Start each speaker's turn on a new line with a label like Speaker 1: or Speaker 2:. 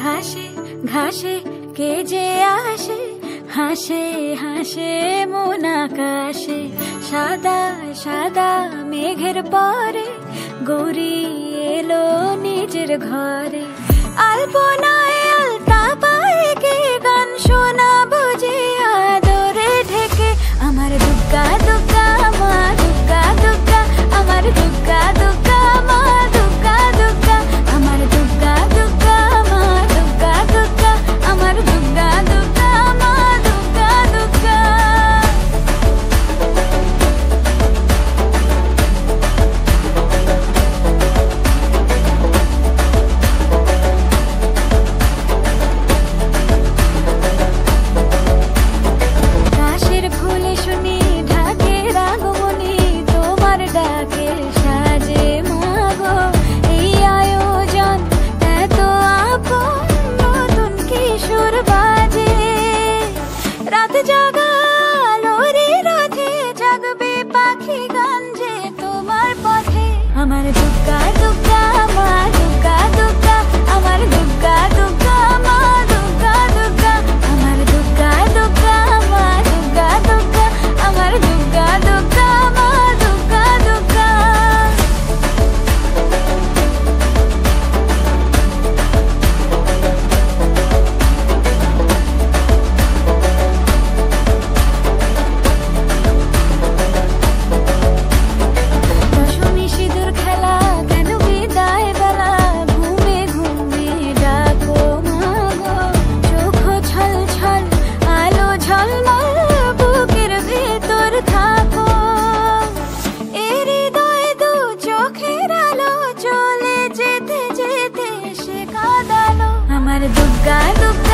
Speaker 1: ঘাসে ঘাসে কে যে আসে, হাসে হাসে মন আকাশে। সাদা সাদা মেঘের পরে গৌরী এলো নিজের ঘরে। আলপনায় আলতা পায়ে কে গান শোনাবো যে আদরে ঢেকে। আমার দুগ্গা দুগ্গা মা দুগ্গা দুগ্গা, আমার দুগ্গা দুগ্গা মা দুগ্গা দুগ্গা, আমার দুগ্গা দুগ্গা মা দুগ্গা দুগ্গা, আমার দুগ্গা দুগ্গা মা দুগ্গা দুগ্গা। কাশের ফুলে শুনি ঢাকের আগমনী, তোমার ডাকে সাজে মাগো এই আয়োজন এত আপন। নতুন কিশোর বাজে রাত জাগা আলোরে রথে, জাগবে পাখি গান যে তোমার পথে। আমার দুগ্গা দুগ্গা মা দুগ্গা দুগ্গা, আমার দুগ্গা দুগ্গা মা দুগ্গা দুগ্গা, আমার দুগ্গা দুগ্গা মা দুগ্গা দুগ্গা, আমার দুগ্গা দুগ্গা মা দুগ্গা দুগ্গা। দশমী সিঁদুর খেলা কেন বিদায় বেলা, ঘুমে ঘুমে ডাকো মাগো। চোখ ছল ছল আলো ঝলমল, বুকের ভেতর থাকো। এ হৃদয় দু চোখের আলো চলে যেতে যেতে সে কাঁদালো। আমার দুগ্গা দুগ্গা